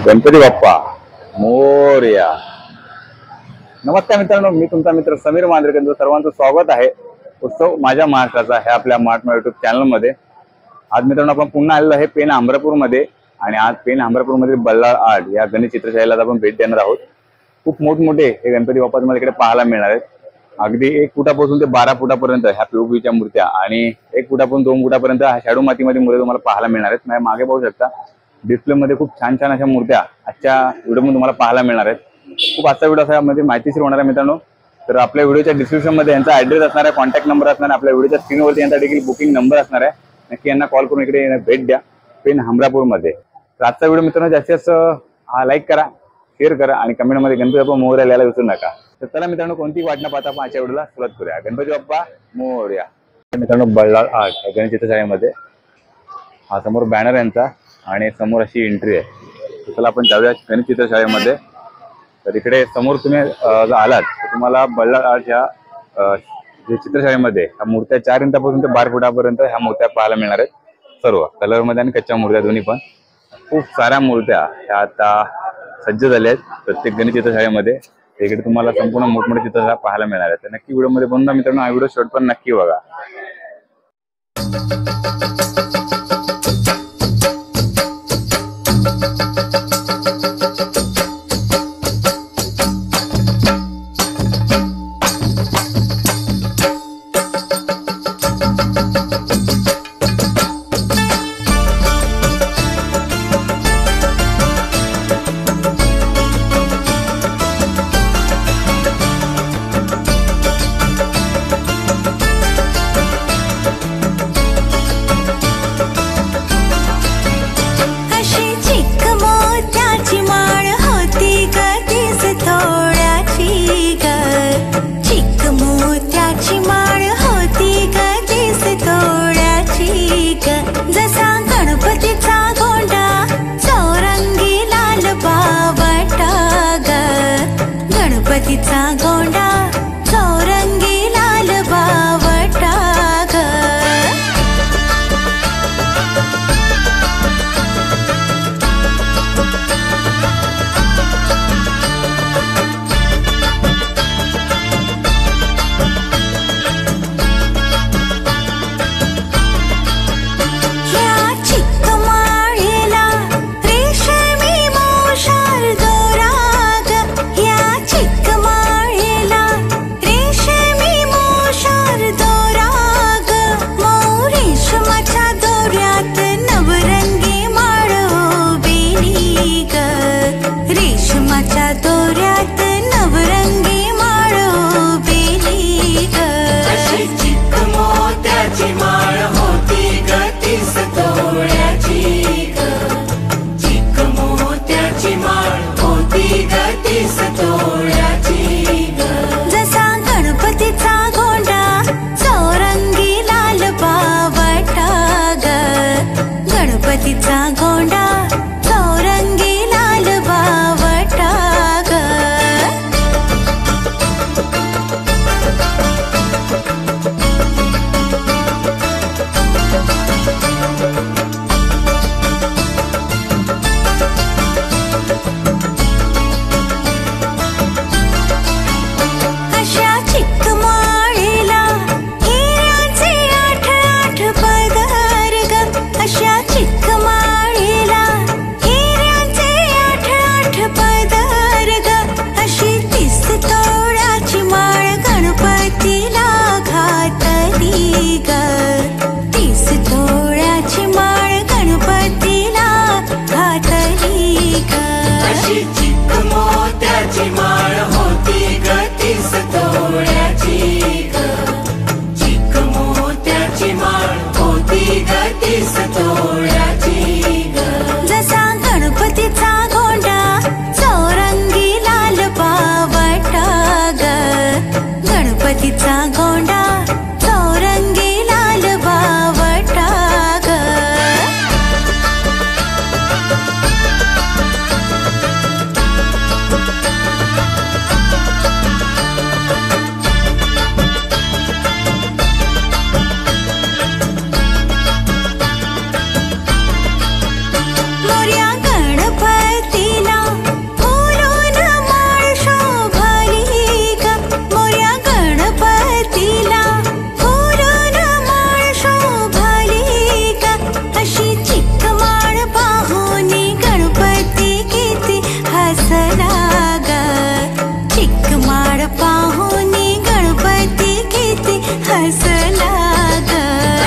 गणपती बाप्पा मोरया। नमस्कार मित्रांनो, मी तुमचा मित्र समीर मांजरेकर, सर्वांचं स्वागत आहे उत्सव माझ्या महाराष्ट्राचा हे आपल्या महाराष्ट्र युट्यूब चॅनल मध्ये। आज मित्रांनो आपण पुन्हा आलेलो आहे पेन आंबरापूर मध्ये आणि आज पेन आंबरापूर मध्ये बल्लाळ आर्ट या गणेश चित्रशाळेला आपण भेट देणार आहोत। खूप मोठमोठे हे गणपती बाप्पा तुम्हाला इकडे पाहायला मिळणार आहेत। अगदी 1 फुटापासून ते 12 फुटापर्यंत ह्या पीओपीच्या मूर्त्या आणि 1 फुटापासून 2 फुटापर्यंत शाडू मातीमध्ये मूर्त्या तुम्हाला पाहायला मिळणार आहेत। माझ्या मागे पाहू शकता डिस्प्ले मध्ये खूप छान छान अशा मूर्त्या आजच्या व्हिडिओमध्ये तुम्हाला पाहायला मिळणार आहेत। खूप आजचा व्हिडिओ असा मध्ये माहितीशीर होणार आहे मित्रांनो। तर आपल्या व्हिडिओच्या डिस्क्रिप्शन मध्ये यांचा ऍड्रेस असणार आहे, कॉन्टॅक्ट नंबर असणार आहे, आपल्या व्हिडिओच्या स्क्रीनवरती यांचा देखील बुकिंग नंबर असणार आहे। नक्की यांना कॉल करून इकडे भेट द्या पेन आंबरापूर मध्ये। तर आजचा व्हिडिओ मित्रांनो जास्तीत जास्त लाईक करा, शेअर करा आणि कमेंट मध्ये गणपती बाप्पा मोरया लिहायला विसरू नका। तर चला मित्रांनो कोणती वाट न पाहता आपण आजच्या व्हिडिओला सुरुवात करूया। गणपती बाप्पा मोरया। मित्रांनो बल्लाळ आर्ट गणेश चित्रशाळेमध्ये हा समोर बॅनर यांचा आणि समोर अशी एंट्री आहे। चला आपण जाऊया गणेश चित्रशाळेमध्ये। तर इकडे समोर तुम्ही आलात तर तुम्हाला बल्लाळ आर्ट ह्या चित्रशाळेमध्ये ह्या मूर्त्या 4 इंचापासून ते 12 फुटापर्यंत ह्या मूर्त्या पाहायला मिळणार आहेत। सर्व कलर मध्ये आणि कच्च्या मूर्त्या दोन्ही पण। खूप साऱ्या मूर्त्या ह्या आता सज्ज झाल्या आहेत प्रत्येक गणेश चित्रशाळेमध्ये। इकडे तुम्हाला संपूर्ण मोठमोठे चित्रशाळा पाहायला मिळणार आहेत। तर नक्की व्हिडिओ मध्ये बघा मित्रांनो, हा व्हिडिओ शेवट पण नक्की बघा।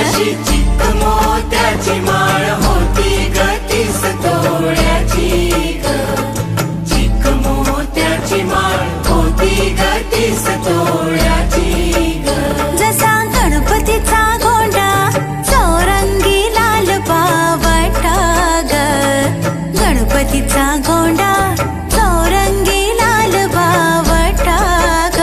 अशी चिक मोत्याची माळ होती ग 30 तोळ्याची ग, चिक मोत्याची माळ होती ग 30 तोळ्याची ग. जसा गणपतीचा गोंडा चौरंगी लाल पावटा ग, गणपतीचा गोंडा चौरंगी लाल पावटा ग.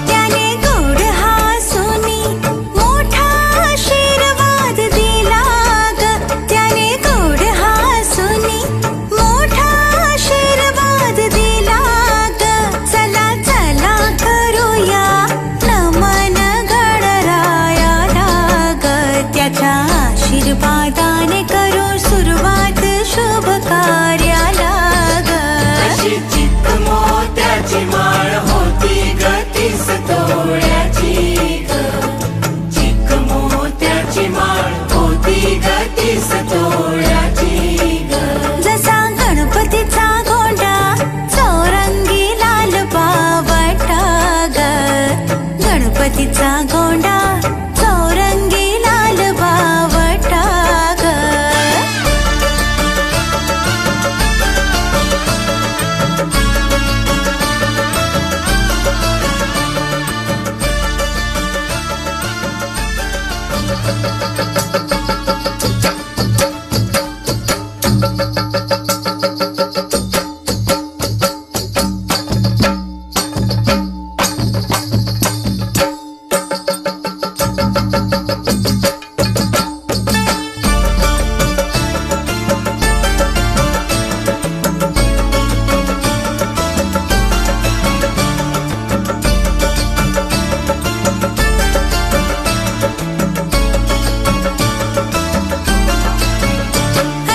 त्याने गोड हसूनी मोठा आशीर्वाद दिला ग, त्याने गोड हसूनी मोठा आशीर्वाद दिला ग. चला चला करूया नमन गणरायाला ग, त्याच्या आशीर्वादाने करू सुरुवात शुभ कार्याला ग. अशी चिक मोत्याची माळ होती ग 30 तोळ्याची ग, चिक मोत्याची माळ होती ग 30 तोळ्याची ग. जसा गणपतीचा गोंडा चौरंगी लाल पावटा ग, गणपतीचा गोंडा चौरंगी लाल पावटा ग.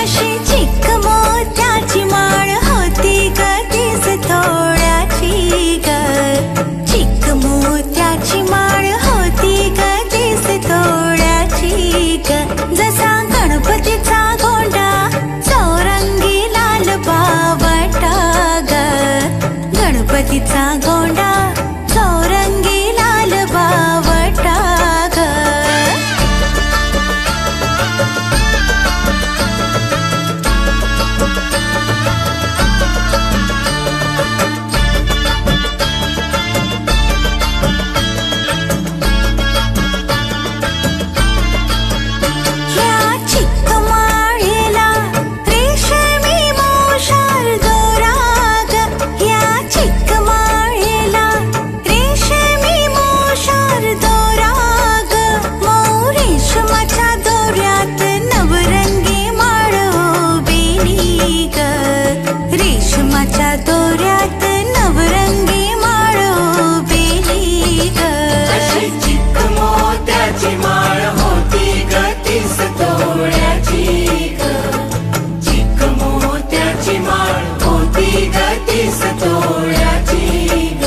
अशी चिक मोत्याची माळ होती ग 30 तोळ्याची ग, चिक मोत्याची माळ होती ग 30 तोळ्याची ग. जसा गणपतीचा गोंडा चौरंगी लाल पावटा ग, गणपतीचा गोंडा चौरंगी लाल पावटा ग. ह्या चिक माळेला रेशमी मोशार दोरा ग, ह्या चिक माळेला रेशमी मोशार दोरा ग. मऊ रेशमाच्या दोऱ्यात नवरंगी माळ उभेली ग, रेशमाच्या दोऱ्यात नवरंगी माळ उभेली ग. अशी चिक मोत्याची माळ होती ग 30 तोळ्याची ग, चिक मोत्याची माळ होती ग 30 तोळ्याची ग.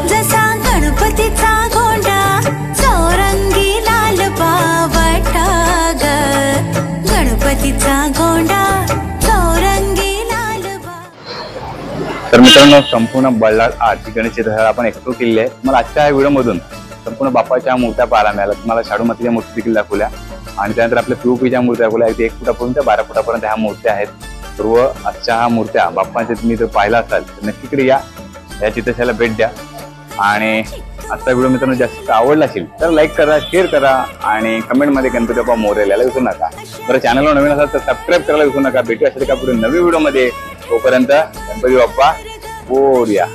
जसा गणपतीचा गोंडा चौरंगी लाल पावटा ग, गणपतीचा गोंडा चौरंगी लाल तर मित्रांनो, संपूर्ण बल्लाळ आरती गणेश चित्रशाळा आपण एक्सप्लोर केली आहे. मला आजच्या या व्हिडिओमधून संपूर्ण बाप्पाच्या मूर्त्या पाहायला मिळाल्या. तुम्हाला शाडू मातीच्या मूर्ती देखील दाखवल्या आणि त्यानंतर आपल्या POPच्या मूर्त्या दाखवल्या. 1 फुटापासून ते 12 फुटापर्यंत ह्या मूर्त्या आहेत. सर्व आजच्या ह्या मूर्त्या बाप्पांच्या तुम्ही जर पाहिला असाल तर नक्की इकडे या चित्रशाळेला भेट द्या. आणि आजचा व्हिडिओ मित्रांनो जास्त आवडला असेल तर लाईक करा, शेअर करा आणि कमेंटमध्ये गणपती बाप्पा मोरया यायला विसरू नका. बरं, चॅनलवर नवीन असाल तर सबस्क्राईब करायला विसरू नका. भेटू असेल का पुढे नवीन व्हिडिओमध्ये. तोपर्यंत गणपती बाप्पा मोरया.